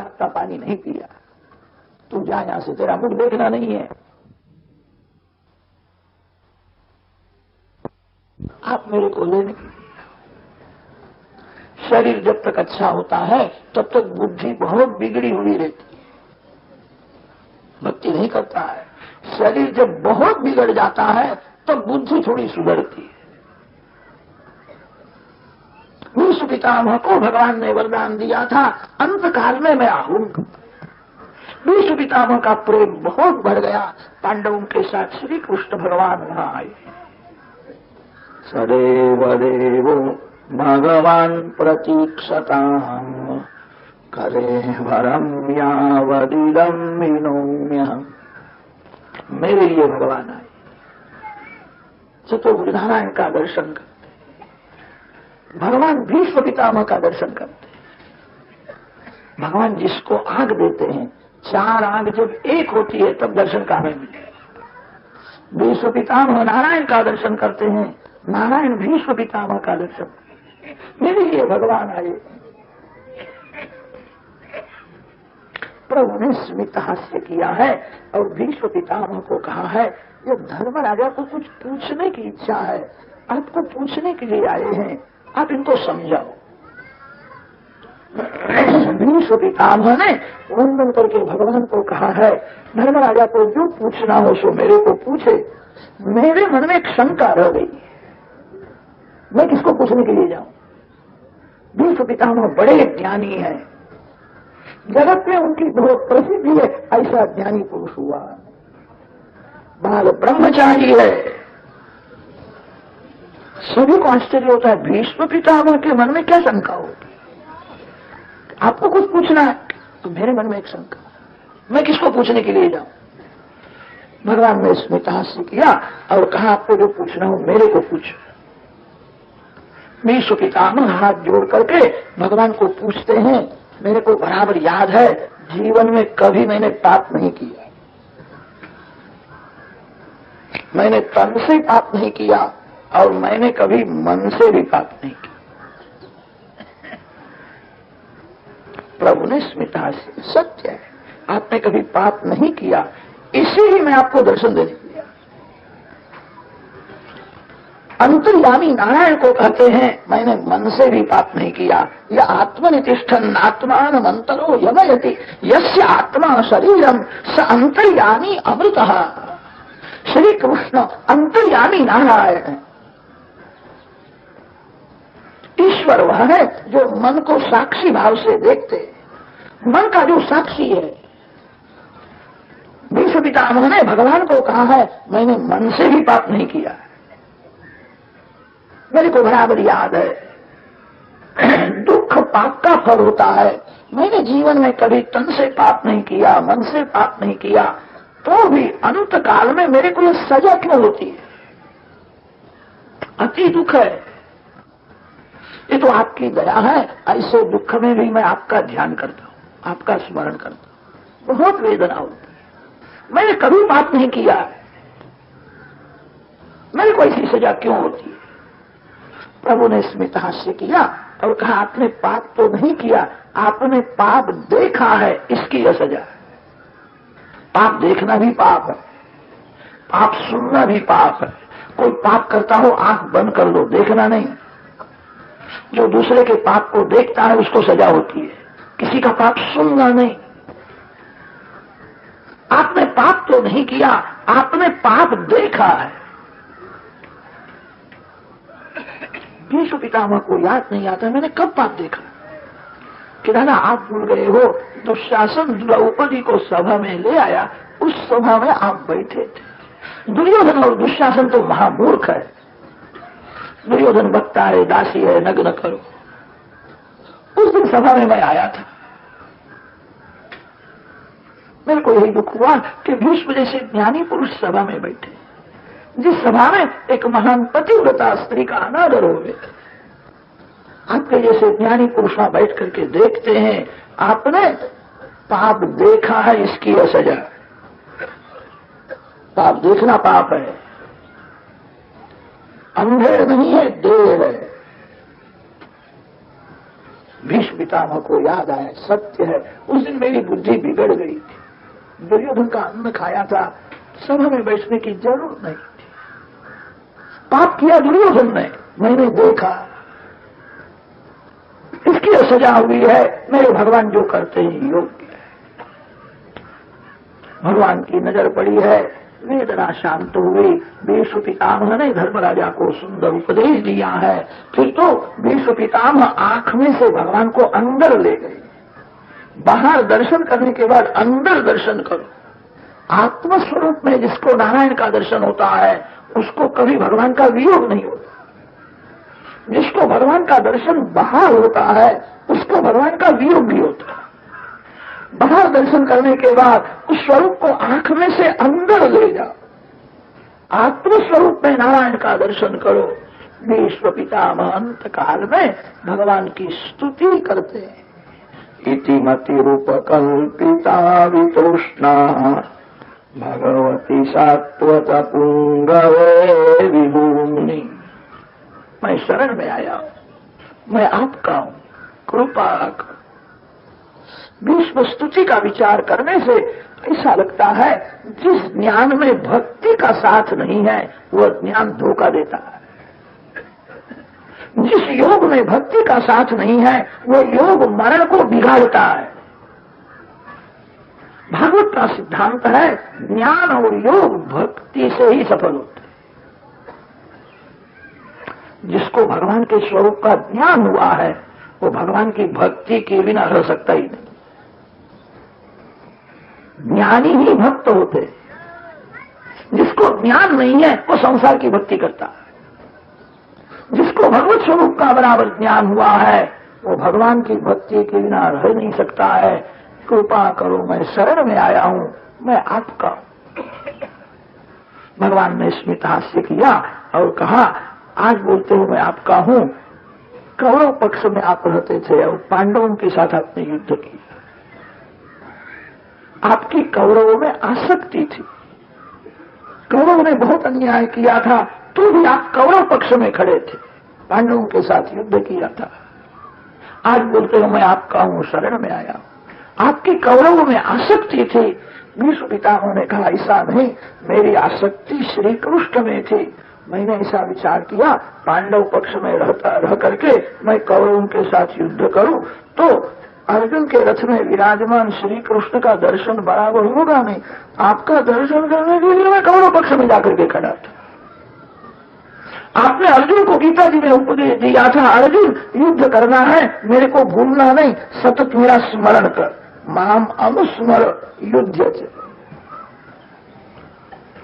पेशाब का पानी नहीं पिया, तू जा यहां से, तेरा मुख देखना नहीं है। आप मेरे को लेने के लिए, शरीर जब तक अच्छा होता है तब तक बुद्धि बहुत बिगड़ी हुई रहती है, भक्ति नहीं करता है। शरीर जब बहुत बिगड़ जाता है तब बुद्धि थोड़ी सुधरती है। भीष्म पितामह को भगवान ने वरदान दिया था, अंतकाल में मैं आहूंगा। भीष्म पितामह का प्रेम बहुत बढ़ गया, पांडवों के साथ श्री कृष्ण भगवान वहां आए। सदैव देवो भगवान प्रतीक्षताम् करे वरम यावदिदं विनोम्यहम्। मेरे लिए भगवान आए, चतुर्भुज नारायण का दर्शन करते, भगवान भीष्म पितामह का दर्शन करते। भगवान जिसको आंख देते हैं, चार आंख जब एक होती है तब दर्शन का हमें मिले। भीष्म पितामह नारायण का दर्शन करते हैं, नारायण भीष्म पितामह का दर्शन। मेरे लिए भगवान आए। प्रभु ने स्मित हास्य किया है और भीष्म पितामह को कहा है, ये धर्मराजा को कुछ पूछने की इच्छा है, आपको पूछने के लिए आए हैं, आप इनको समझाओ। भीष्म पितामह ने वंदन करके भगवान को कहा है, धर्मराजा को जो पूछना हो सो मेरे को पूछे। मेरे मन में एक शंका रह गई, मैं किसको पूछने के लिए जाऊं? भीष्म पितामह बड़े ज्ञानी हैं, जगत में उनकी बहुत प्रसिद्धि है, ऐसा ज्ञानी पुरुष हुआ, बाल ब्रह्मचारी है। सभी को आश्चर्य होता है, भीष्म पितामह के मन में क्या शंका होगी? आपको कुछ पूछना है तो मेरे मन में एक शंका, मैं किसको पूछने के लिए जाऊं? भगवान ने स्मित हास्य किया और कहा, आपको जो पूछना हो मेरे को पूछो। भीष्म पितामह हाथ जोड़ करके भगवान को पूछते हैं, मेरे को बराबर याद है, जीवन में कभी मैंने पाप नहीं किया, मैंने तन से पाप नहीं किया और मैंने कभी मन से भी पाप नहीं किया। प्रभु ने स्मित हास्य, सत्य है, आपने कभी पाप नहीं किया, इसीलिए मैं आपको दर्शन देने के लिए। अंतर्यामी नारायण को कहते हैं, मैंने मन से भी पाप नहीं किया। यह आत्मनितिष्ठन् आत्मान अंतरो यमयति यस्य आत्मा शरीरम स अंतर्यामी अमृतः। श्री कृष्ण अंतर्यामी नारायण है। ईश्वर वह है जो मन को साक्षी भाव से देखते, मन का जो साक्षी है। भीष्म पितामह ने भगवान को कहा है, मैंने मन से भी पाप नहीं किया, मेरे को बराबर याद है। दुख पाप का फल होता है, मैंने जीवन में कभी तन से पाप नहीं किया, मन से पाप नहीं किया, तो भी अनंत काल में मेरे को यह सजा क्यों होती है? अति दुख है, ये तो आपकी दया है। ऐसे दुख में भी मैं आपका ध्यान करता हूं, आपका स्मरण करता हूं, बहुत वेदना होती है। मैंने कभी पाप नहीं किया, मेरे को ऐसी सजा क्यों होती है? प्रभु ने स्मित हास्य किया और कहा, आपने पाप तो नहीं किया, आपने पाप देखा है, इसकी यह सजा है। पाप देखना भी पाप है, पाप सुनना भी पाप है। कोई पाप करता हो, आंख बंद कर लो, देखना नहीं। जो दूसरे के पाप को देखता है उसको सजा होती है, किसी का पाप सुनना नहीं। आपने पाप तो नहीं किया, आपने पाप देखा है। भीष्म पितामह को याद नहीं आता मैंने कब पाप देखा कि दादा आप भूल गए हो। दुशासन द्रौपदी को सभा में ले आया, उस सभा में आप बैठे थे। दुर्योधन और दुशासन तो महामूर्ख है। दुर्योधन बकता है, दासी है, नग्न करो। उस दिन सभा में मैं आया था, मेरे को यही दुख हुआ कि भीष्म जैसे ज्ञानी पुरुष सभा में बैठे, जिस सभा में एक महान पतिव्रता स्त्री का अनादर हो गया। आपके जैसे ज्ञानी पुरुष वहां बैठ करके देखते हैं, आपने पाप देखा है, इसकी यह सजा। पाप देखना पाप है, अंधेर नहीं है, देर है। भीष्म पितामह को याद आया, सत्य है, उस दिन मेरी बुद्धि बिगड़ गई थी। दुर्योधन का अन्न खाया था, सभा में बैठने की जरूरत नहीं थी। पाप किया दुर्योधन ने, मैंने देखा, इसकी सजा हुई है। मेरे भगवान जो करते हैं योग्य है। भगवान की नजर पड़ी है, वेदना शांत हुई। भीष्म पितामह ने धर्मराजा को सुंदर उपदेश दिया है। फिर तो भीष्म पितामह आंख में से भगवान को अंदर ले गए। बाहर दर्शन करने के बाद अंदर दर्शन करो। आत्मस्वरूप में जिसको नारायण का दर्शन होता है उसको कभी भगवान का वियोग नहीं होता। जिसको भगवान का दर्शन बाहर होता है उसको भगवान का वियोग भी होता है। बाहर दर्शन करने के बाद उस स्वरूप को आंख में से अंदर ले जाओ। आत्मस्वरूप में नारायण का दर्शन करो। भीष्म पितामह अंत काल में भगवान की स्तुति करते हैं। इति मति रूप कल्पिता वितृष्णा भगवती सात्वत पुंगवे विभूमि। मैं शरण में आया हूं, मैं आपका हूं, कृपा करो। भीष्म स्तुति का विचार करने से ऐसा लगता है जिस ज्ञान में भक्ति का साथ नहीं है वह ज्ञान धोखा देता है। जिस योग में भक्ति का साथ नहीं है वह योग मरण को बिगाड़ता है। भागवत का सिद्धांत है ज्ञान और योग भक्ति से ही सफल होते हैं। जिसको भगवान के स्वरूप का ज्ञान हुआ है वो भगवान की भक्ति के बिना रह सकता ही नहीं। ज्ञानी ही भक्त होते। जिसको ज्ञान नहीं है वो संसार की भक्ति करता है। जिसको भगवत स्वरूप का बराबर ज्ञान हुआ है वो भगवान की भक्ति के बिना रह नहीं सकता है। कृपा करो, मैं शरण में आया हूं, मैं आपका हूं। भगवान ने स्मित हास्य किया और कहा, आज बोलते हो मैं आपका हूं। कौरव पक्ष में आप रहते थे और पांडवों के साथ आपने युद्ध किया। आपकी कौरवों में आसक्ति थी। कौरवों ने बहुत अन्याय किया था तो भी आप कौरव पक्ष में खड़े थे, पांडवों के साथ युद्ध किया था। आज बोलते हो मैं आपका हूं, शरण में आया हूं। आपकी कौरवों में आसक्ति थी। भीष्म पितामह ने कहा, ऐसा नहीं, मेरी आसक्ति श्री कृष्ण में थी। मैंने ऐसा विचार किया पांडव पक्ष में रह करके मैं कौरवों के साथ युद्ध करूं तो अर्जुन के रथ में विराजमान श्री कृष्ण का दर्शन बराबर होगा नहीं। आपका दर्शन करने के लिए मैं कौरव पक्ष में जाकर के खड़ा था। आपने अर्जुन को गीता जी में उपदेश दिया था, अर्जुन युद्ध करना है, मेरे को भूलना नहीं, सतत मेरा स्मरण कर, माम अनुस्मर युद्ध।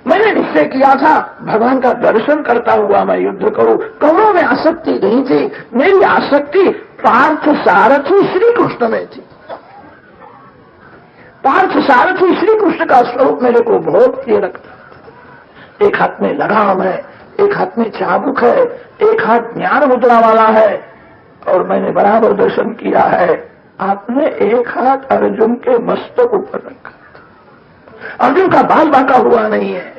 मैंने निश्चय किया था भगवान का दर्शन करता हुआ मैं युद्ध करूं। कौरव में आसक्ति नहीं थी, मेरी आसक्ति पार्थ सारथी श्री कृष्ण में थी। पार्थ सारथी श्री कृष्ण का स्वरूप मेरे को बहुत प्रिय लगता। एक हाथ में लगाम है, एक हाथ में चाबुक है, एक हाथ ज्ञान मुद्रा वाला है और मैंने बराबर दर्शन किया है। आपने एक हाथ अर्जुन के मस्तक ऊपर रखा। अर्जुन का बाल बांका हुआ नहीं है।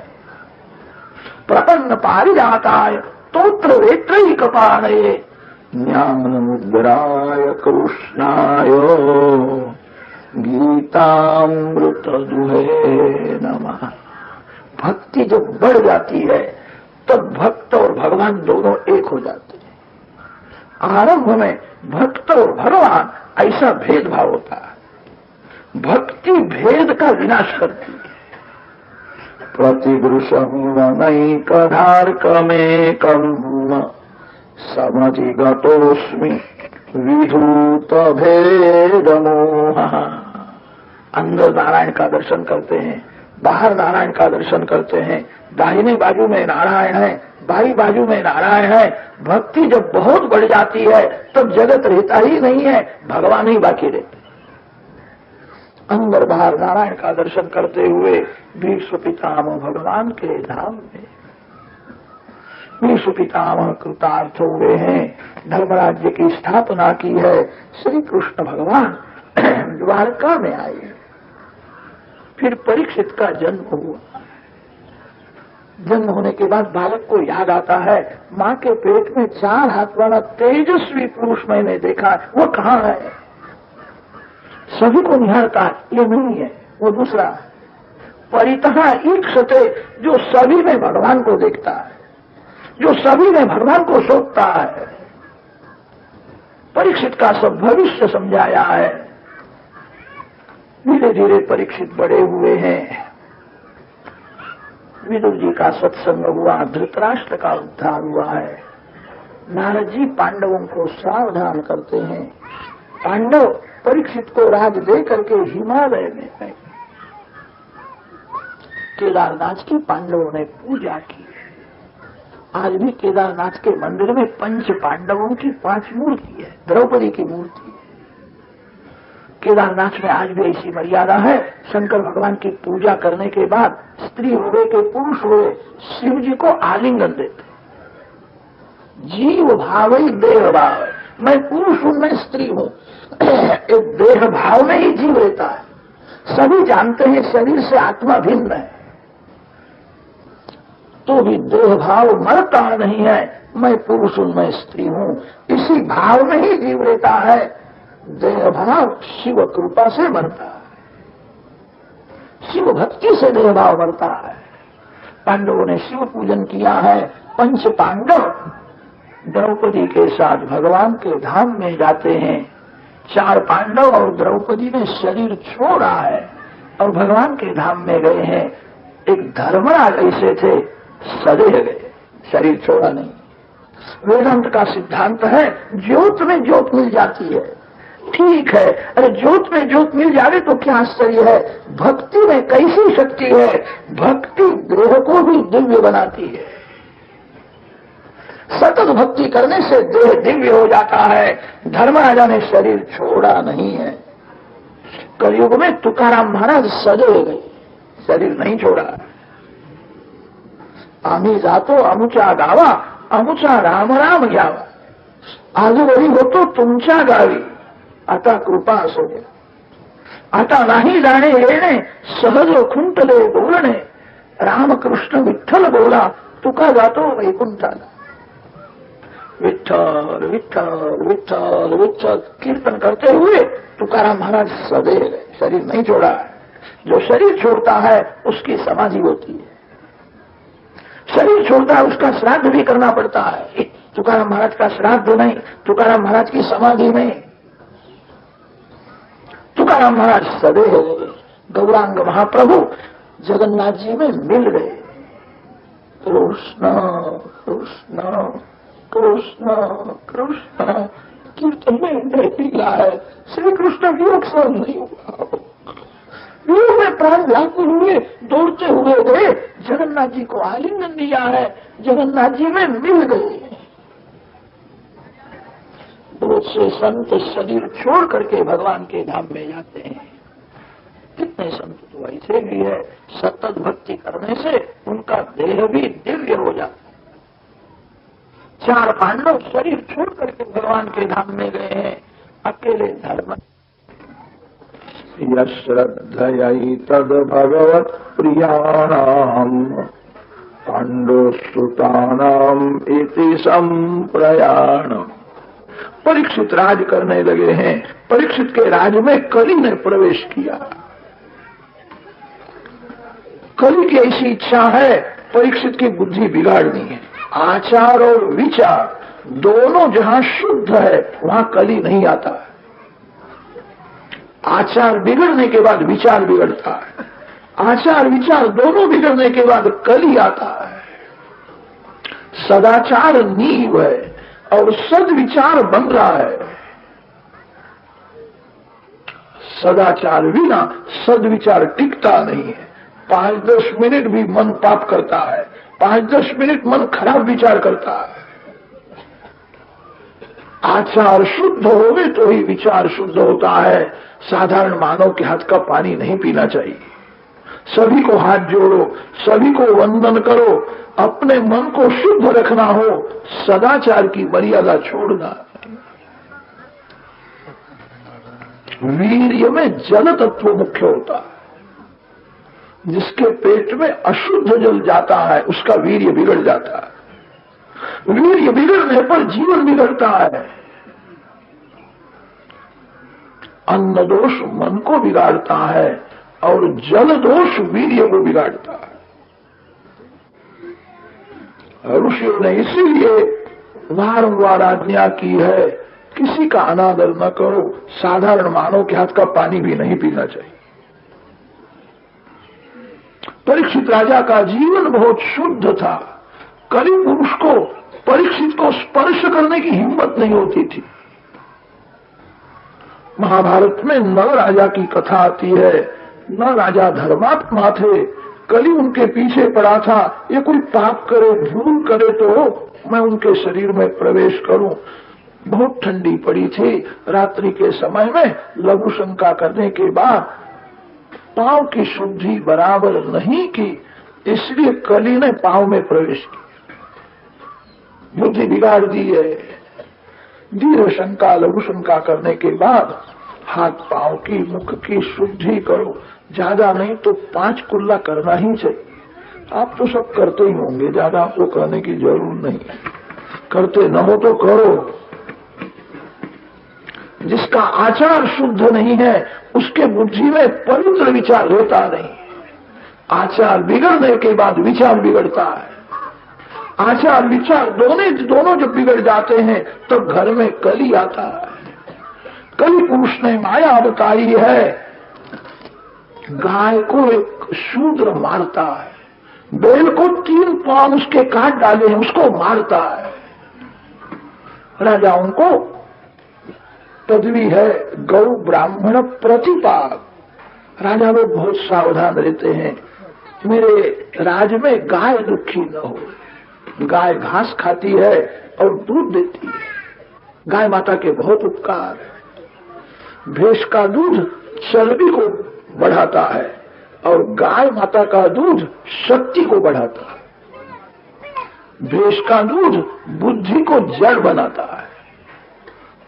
प्रपन्न पारिजाताय तोत्र वेत्रई कपाणये ज्ञान मुद्राय कृष्णाय गीतामृत दुहे नमः। भक्ति जब बढ़ जाती है तब भक्त और भगवान दोनों एक हो जाते हैं। आरंभ में भक्त और भगवान ऐसा भेदभाव होता है। भक्ति भेद का विनाश करती है। प्रतिदृशम नैकधार्कमेकम समधिगतोस्मि विधूत भेद मोह। अंदर नारायण का दर्शन करते हैं, बाहर नारायण का दर्शन करते हैं। दाहिने बाजू में नारायण है, बाई बाजू में नारायण है। भक्ति जब बहुत बढ़ जाती है तब जगत रहता ही नहीं है, भगवान ही बाकी रहते। अंदर बाहर नारायण का दर्शन करते हुए भीष्म पितामह भगवान के धाम में भीष्म पितामह कृतार्थ हुए हैं। धर्मराज्य की स्थापना की है। श्री कृष्ण भगवान द्वारका में आए। फिर परीक्षित का जन्म हुआ। जन्म होने के बाद बालक को याद आता है, माँ के पेट में 4 हाथ वाला तेजस्वी पुरुष मैंने देखा, वो कहाँ है? सभी को निहारता है, ये नहीं है, वो दूसरा है। परितः ईक्षते, जो सभी में भगवान को देखता है, जो सभी में भगवान को सोचता है। परीक्षित का सब भविष्य समझाया है। धीरे धीरे परीक्षित बड़े हुए हैं। विदुर जी का सत्संग हुआ, धृतराष्ट्र का उद्धार हुआ है। नारद जी पांडवों को सावधान करते हैं। पांडव परीक्षित को राज दे करके हिमालय में गए। केदारनाथ की पांडवों ने पूजा की। आज भी केदारनाथ के मंदिर में 5 पांडवों की 5 मूर्ति है, द्रौपदी की मूर्ति है। केदारनाथ में आज भी ऐसी मर्यादा है, शंकर भगवान की पूजा करने के बाद स्त्री हुए के पुरुष हुए शिव जी को आलिंगन देते। जीव भाव ही देह भाव है, मैं पुरुष हूं, मैं स्त्री हूं। एक देह भाव में ही जीव रहता है। सभी जानते हैं शरीर से आत्मा भिन्न है, तो भी देह भाव मरता नहीं है। मैं पुरुष हूं, मैं स्त्री हूं, इसी भाव में ही जीव रहता है। देह भाव शिव कृपा से मरता है, शिव भक्ति से देह भाव मरता है। पांडवों ने शिव पूजन किया है। 5 पांडव द्रौपदी के साथ भगवान के धाम में जाते हैं। 4 पांडव और द्रौपदी ने शरीर छोड़ा है और भगवान के धाम में गए हैं। एक धर्मराज ऐसे थे, सदे गए, शरीर छोड़ा नहीं। वेदांत का सिद्धांत है, ज्योत में ज्योत मिल जाती है, ठीक है। अरे ज्योत में ज्योत मिल जाए तो क्या आश्चर्य है। भक्ति में कैसी शक्ति है, भक्ति देह को भी दिव्य बनाती है। सतत भक्ति करने से देह दिव्य हो जाता है। धर्मराजा ने शरीर छोड़ा नहीं है। कलयुग में तुकाराम महाराज सदे गए, शरीर नहीं छोड़ा। आम्ही जातो अमुचा गावा, अमुचा राम राम घ्यावा, आजूबाजू होतो तुमच्या गावी, आता कृपा असो दे। आता नाही जाणे येणे, सहज खुंटले बोलणे, रामकृष्ण विठ्ठल बोला, तुका जातो वैकुंठाला। विठ्ठल विठ्ठल विठ्ठल विठ्ठल कीर्तन करते हुए तुकाराम महाराज सदे गए, शरीर नहीं छोड़ा है। जो शरीर छोड़ता है उसकी समाधि होती है। शरीर छोड़ता है उसका श्राद्ध भी करना पड़ता है। तुकाराम महाराज का श्राद्ध नहीं, तुकाराम महाराज की समाधि नहीं। तुकाराम महाराज सदे हो गए। गौरांग महाप्रभु जगन्नाथ जी में मिल गए। कृष्ण कृष्ण कृष्ण कृष्ण कीर्तन में लीला है। श्री कृष्ण वियोग सहन नहीं हुआ, वियोग में प्राण व्याकुल हुए, दौड़ते हुए गए, जगन्नाथ जी को आलिंगन दिया है, जगन्नाथ जी में मिल गए। बहुत से संत शरीर छोड़ करके भगवान के धाम में जाते हैं। कितने संत तो ऐसे भी है, सतत भक्ति करने से उनका देह भी दिव्य हो जाता है। 4 पांडव शरीर छोड़ करके भगवान के धाम में गए हैं, अकेले धर्म। यश्रद्धयै तद भगवत् प्रियाणाम् पांडुसुतानाम् इति संप्रयाणम्। परीक्षित राज करने लगे हैं। परीक्षित के राज में कली ने प्रवेश किया। कली की ऐसी इच्छा है, परीक्षित की बुद्धि बिगाड़नी है। आचार और विचार दोनों जहां शुद्ध है वहां कली नहीं आता है। आचार बिगड़ने के बाद विचार बिगड़ता है, आचार विचार दोनों बिगड़ने के बाद कली आता है। सदाचार नींव है और सदविचार बन रहा है। सदाचार बिना सदविचार टिकता नहीं है। 5-10 मिनट भी मन पाप करता है, 5-10 मिनट मन खराब विचार करता है। आचार शुद्ध होवे तो ही विचार शुद्ध होता है। साधारण मानव के हाथ का पानी नहीं पीना चाहिए। सभी को हाथ जोड़ो, सभी को वंदन करो। अपने मन को शुद्ध रखना हो, सदाचार की मर्यादा छोड़ना। वीर्य में जल तत्व मुख्य होता है। जिसके पेट में अशुद्ध जल जाता है उसका वीर्य बिगड़ जाता है। वीर्य बिगड़ने पर जीवन बिगड़ता है। अन्न दोष मन को बिगाड़ता है और जल दोष वीर्य को बिगाड़ता है। ऋषियों ने इसीलिए वारंवार आज्ञा की है, किसी का अनादर न करो, साधारण मानव के हाथ का पानी भी नहीं पीना चाहिए। परीक्षित राजा का जीवन बहुत शुद्ध था। कली पुरुष को परीक्षित को स्पर्श करने की हिम्मत नहीं होती थी। महाभारत में नल राजा की कथा आती है। नल राजा धर्मात्मा थे, कली उनके पीछे पड़ा था। ये कोई पाप करे, भूल करे तो मैं उनके शरीर में प्रवेश करूं। बहुत ठंडी पड़ी थी। रात्रि के समय में लघु शंका करने के बाद पांव की शुद्धि बराबर नहीं की, इसलिए कली ने पांव में प्रवेश किया, बुद्धि बिगाड़ दी है। दीर्घ शंका लघु शंका करने के बाद हाथ पांव की मुख की शुद्धि करो, ज्यादा नहीं तो 5 कुल्ला करना ही चाहिए। आप तो सब करते ही होंगे, ज्यादा आपको करने की जरूर नहीं। करते न हो तो करो। जिसका आचार शुद्ध नहीं है उसके बुद्धि में पवित्र विचार रहता नहीं। आचार बिगड़ने के बाद विचार बिगड़ता है। आचार विचार दोनों जब बिगड़ जाते हैं तब घर में कली आता है। कली पुरुष ने माया बताई है। गाय को एक शूद्र मारता है, बैल को 3 पांव उसके काट डाले हैं, उसको मारता है। राजाओं को पदवी है गौ ब्राह्मण प्रतिपाद। राजा लोग बहुत सावधान रहते हैं, मेरे राज में गाय दुखी न हो। गाय घास खाती है और दूध देती है। गाय माता के बहुत उपकार है। भैंस का दूध चर्बी को बढ़ाता है और गाय माता का दूध शक्ति को बढ़ाता है। भैंस का दूध बुद्धि को जड़ बनाता है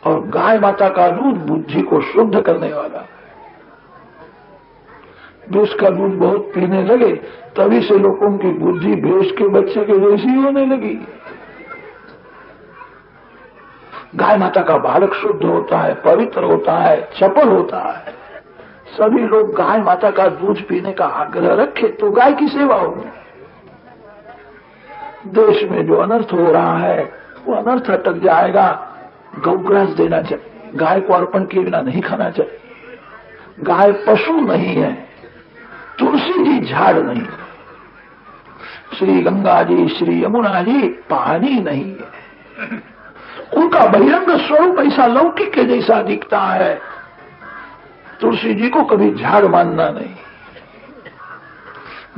और गाय माता का दूध बुद्धि को शुद्ध करने वाला है। भैंस का दूध बहुत पीने लगे तभी से लोगों की बुद्धि भैंस के बच्चे के जैसी होने लगी। गाय माता का बालक शुद्ध होता है, पवित्र होता है, चपल होता है। सभी लोग गाय माता का दूध पीने का आग्रह रखे तो गाय की सेवा होगी। देश में जो अनर्थ हो रहा है वो अनर्थ अटक जाएगा। गौग्रास देना चाहिए, गाय को अर्पण किए बिना नहीं खाना चाहिए। गाय पशु नहीं है, तुलसी जी झाड़ नहीं है, श्री गंगा जी श्री यमुना जी पानी नहीं है। उनका बहिरंग स्वरूप ऐसा लौकिक के जैसा दिखता है। तुलसी जी को कभी झाड़ मानना नहीं,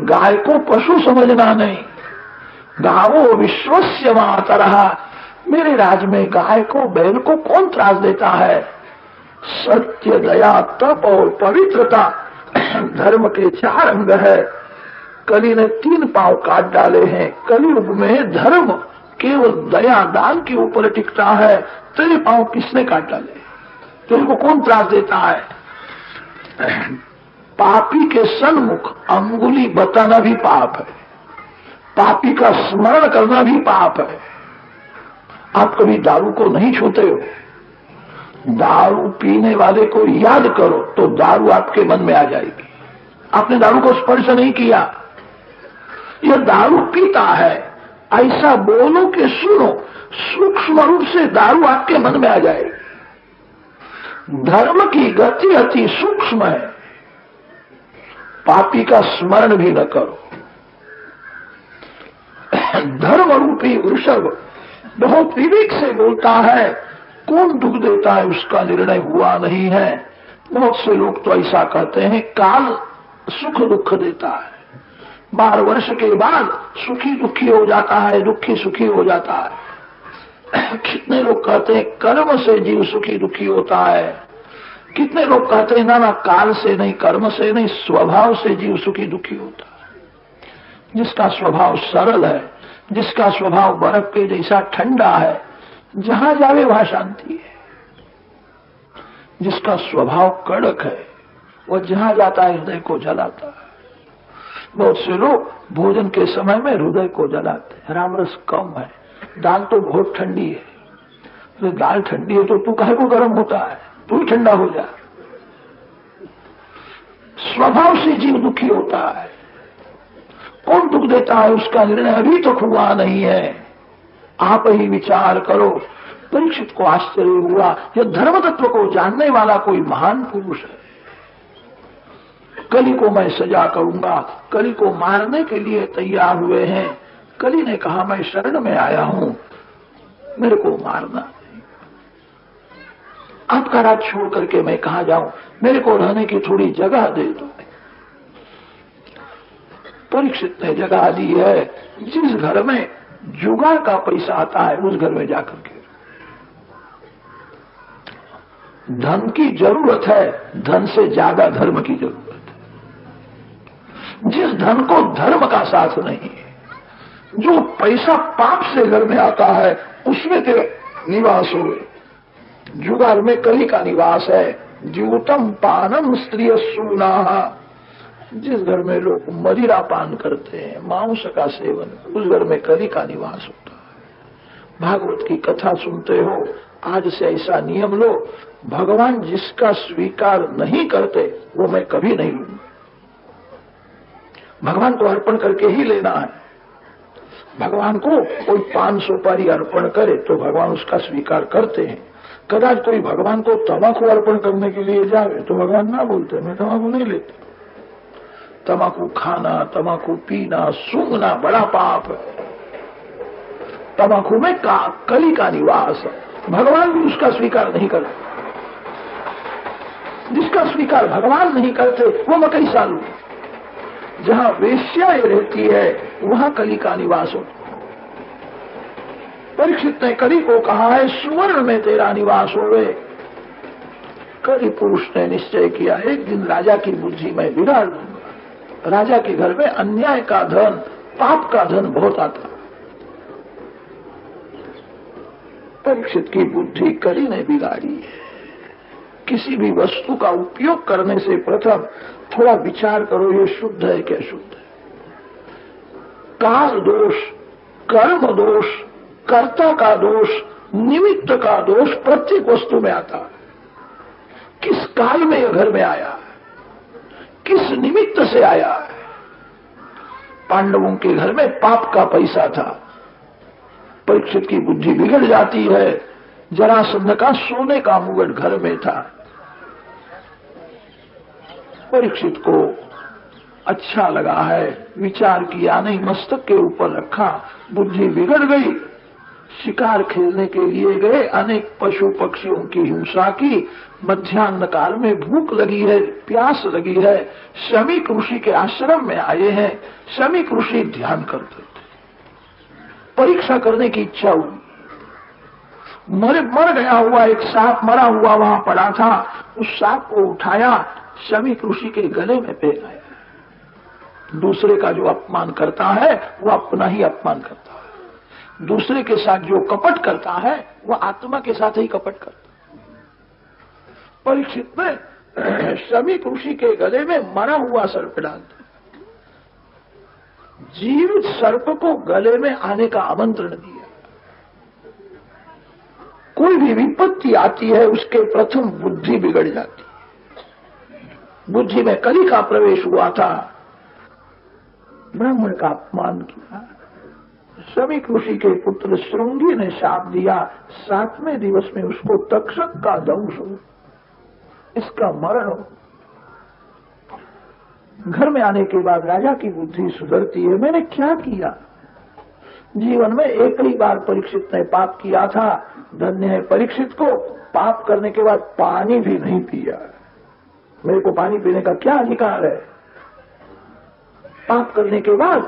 गाय को पशु समझना नहीं। गावो विश्वस्य मातरः। मेरे राज में गाय को बैल को कौन त्रास देता है। सत्य दया तप और पवित्रता धर्म के 4 अंग है। कली ने 3 पांव काट डाले हैं। कलियुग में धर्म केवल दया दान के ऊपर टिकता है। तेरे पांव किसने काट डाले, तेरे को कौन त्रास देता है। पापी के सन्मुख अंगुली बताना भी पाप है, पापी का स्मरण करना भी पाप है। आप कभी दारू को नहीं छूते हो, दारू पीने वाले को याद करो तो दारू आपके मन में आ जाएगी। आपने दारू को स्पर्श नहीं किया, यह दारू पीता है ऐसा बोलो कि सुनो, सूक्ष्म रूप से दारू आपके मन में आ जाएगी। धर्म की गति अति सूक्ष्म है, पापी का स्मरण भी न करो। धर्म रूपी वृषभ बहुत विवेक से बोलता है, कौन दुख देता है उसका निर्णय हुआ नहीं है। बहुत से लोग तो ऐसा कहते हैं काल सुख दुख देता है, 12 वर्ष के बाद सुखी दुखी हो जाता है, दुखी सुखी हो जाता है। कितने लोग कहते हैं कर्म से जीव सुखी दुखी होता है, कितने लोग कहते हैं ना काल से नहीं, कर्म से नहीं, स्वभाव से जीव सुखी दुखी होता है। जिसका स्वभाव सरल है, जिसका स्वभाव बर्फ के जैसा ठंडा है, जहां जावे वहां शांति है। जिसका स्वभाव कड़क है वह जहां जाता है हृदय को जलाता है। बहुत से लोग भोजन के समय में हृदय को जलाते हैं, रामरस कम है, दाल तो बहुत ठंडी है, तो दाल ठंडी है तो तू काहे को गर्म होता है, तू ही ठंडा हो जा। स्वभाव से जीव दुखी होता है। कौन दुख देता है उसका निर्णय अभी तक हुआ नहीं है, आप ही विचार करो। परीक्षित को आश्चर्य हुआ, यह धर्म तत्व को जानने वाला कोई महान पुरुष है। कली को मैं सजा करूंगा, कली को मारने के लिए तैयार हुए हैं। कली ने कहा मैं शरण में आया हूं, मेरे को मारना, आपका राज छोड़ करके मैं कहां जाऊं, मेरे को रहने की थोड़ी जगह दे दो। परीक्षित ने जगह दी है, जिस घर में जुगाड़ का पैसा आता है उस घर में जाकर के। धन की जरूरत है, धन से ज्यादा धर्म की जरूरत है। जिस धन को धर्म का साथ नहीं है, जो पैसा पाप से घर में आता है उसमें तेरा निवास हो। जुगाड़ में कली का निवास है। ज्यूतम पानम स्त्रिय सूना, जिस घर में लोग मदिरा पान करते हैं, मांस का सेवन, उस घर में कली का निवास होता है। भागवत की कथा सुनते हो, आज से ऐसा नियम लो, भगवान जिसका स्वीकार नहीं करते वो मैं कभी नहीं लूंगा। भगवान को अर्पण करके ही लेना है। भगवान को कोई 5 सुपारी अर्पण करे तो भगवान उसका स्वीकार करते हैं। कदाच कोई भगवान को तंबाकू अर्पण करने के लिए जावे तो भगवान ना बोलते, मैं तंबाकू नहीं लेते। तंबाकू खाना, तंबाकू पीना, सूंघना बड़ा पाप है। तंबाकू में कली का निवास है, भगवान भी उसका स्वीकार नहीं करते। जिसका स्वीकार भगवान नहीं करते वो मैं कैसा लूं। जहां वेश्या रहती है वहां कली का निवास होता। परीक्षित ने कली को कहा है सुवर्ण में तेरा निवास होवे। कली पुरुष ने निश्चय किया, एक दिन राजा की बुद्धि में बिगाड़ दूंगा। राजा के घर में अन्याय का धन, पाप का धन बहुत आता। परीक्षित की बुद्धि कली ने बिगाड़ी है। किसी भी वस्तु का उपयोग करने से प्रथम थोड़ा विचार करो, ये शुद्ध है क्या शुद्ध है। काल दोष, कर्म दोष, कर्ता का दोष, निमित्त का दोष प्रत्येक वस्तु में आता है। किस काल में यह घर में आया है, किस निमित्त से आया है। पांडवों के घर में पाप का पैसा था, परीक्षित की बुद्धि बिगड़ जाती है। जरासंध का सोने का मुगट घर में था। परीक्षित को अच्छा लगा है, विचार किया नहीं, मस्तक के ऊपर रखा, बुद्धि बिगड़ गई। शिकार खेलने के लिए गए, अनेक पशु पक्षियों की हिंसा की। मध्याह्न काल में भूख लगी है, प्यास लगी है। शमीक ऋषि के आश्रम में आए हैं। शमीक ऋषि ध्यान करते थे। परीक्षा करने की इच्छा हुई। मर गया हुआ एक सांप मरा हुआ वहां पड़ा था, उस सांप को उठाया, शमीक ऋषि के गले में पहनाया। दूसरे का जो अपमान करता है वो अपना ही अपमान करता है। दूसरे के साथ जो कपट करता है वो आत्मा के साथ ही कपट करता है। परीक्षित में शमीक ऋषि के गले में मरा हुआ सर्प डाल दिया। जीवित सर्प को गले में आने का आमंत्रण दिया। कोई भी विपत्ति आती है उसके प्रथम बुद्धि बिगड़ जाती है। बुद्धि में कली का प्रवेश हुआ था, ब्राह्मण का अपमान किया। शमीक ऋषि के पुत्र श्रृंगी ने शाप दिया, 7वें दिवस में उसको तक्षक का दंश हो, इसका मरण हो। घर में आने के बाद राजा की बुद्धि सुधरती है, मैंने क्या किया। जीवन में एक ही बार परीक्षित ने पाप किया था। धन्य है परीक्षित को, पाप करने के बाद पानी भी नहीं पिया। मेरे को पानी पीने का क्या अधिकार है। पाप करने के बाद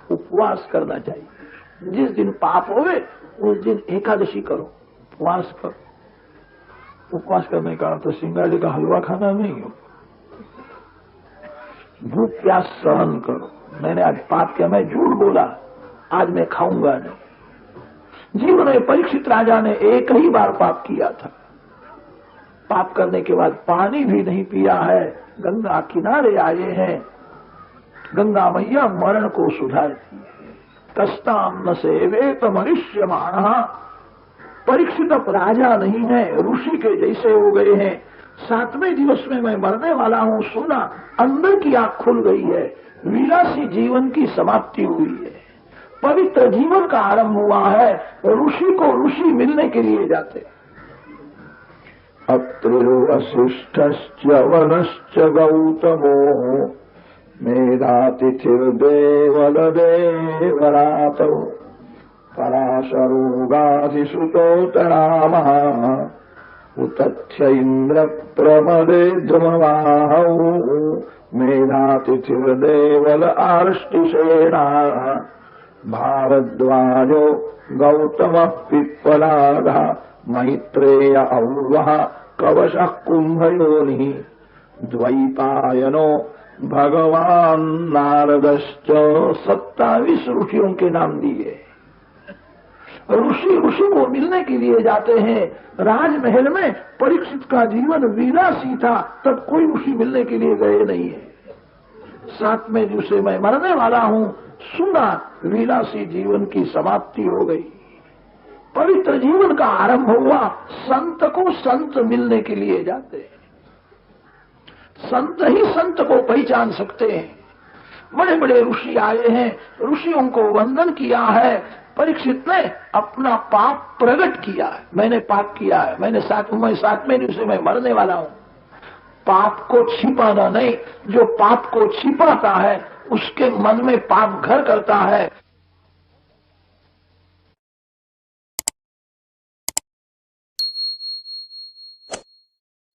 उपवास करना चाहिए। जिस दिन पाप होवे उस दिन एकादशी करो, उपवास करो। उपवास करने का तो सिंगाड़े का हलवा खाना नहीं हो। भूख प्यास सहन करो। मैंने आज पाप किया, मैं झूठ बोला, आज मैं खाऊंगा नहीं। जीवन में परीक्षित राजा ने एक ही बार पाप किया था। पाप करने के बाद पानी भी नहीं पिया है। गंगा किनारे आए हैं, गंगा मैया मरण को सुधारती है। कस्ताम न सेवेत मनुष्यमाण। परीक्षित अब राजा नहीं है, ऋषि के जैसे हो गए हैं। 7वें दिवस में मैं मरने वाला हूँ, सुना, अंदर की आंख खुल गई है, विलासी जीवन की समाप्ति हुई है, पवित्र जीवन का आरंभ हुआ है। ऋषि को ऋषि मिलने के लिए जाते। अत्रो वसिष्ठश्च वनश्च गौतमो मेधातिथिर्देवलदेवरातौ पराशरोगाधिसुतोऽत रामः उतथ्य इन्द्रप्रमदे ध्रुमवाहौ मेधातिथिर्देवल आर्ष्टिसेना भारद्वाजो गौतमः पिप्पलादः मैत्रेय और्वः कवशः कुम्भयोनिः द्वैपायनो भगवान नारदश्च। 27 ऋषियों के नाम दिए। ऋषि को मिलने के लिए जाते हैं। राजमहल में परीक्षित का जीवन विलासी था, तब कोई ऋषि मिलने के लिए गए नहीं है। 7वें दिवस मैं मरने वाला हूँ, सुना, विलासी जीवन की समाप्ति हो गई, पवित्र जीवन का आरंभ हुआ। संत को संत मिलने के लिए जाते हैं। संत ही संत को पहचान सकते हैं। बड़े बड़े ऋषि आए हैं, ऋषियों को वंदन किया है। परीक्षित ने अपना पाप प्रकट किया है, मैंने पाप किया है, मैंने 7वें दिवस में मरने वाला हूँ। पाप को छिपाना नहीं, जो पाप को छिपाता है उसके मन में पाप घर करता है।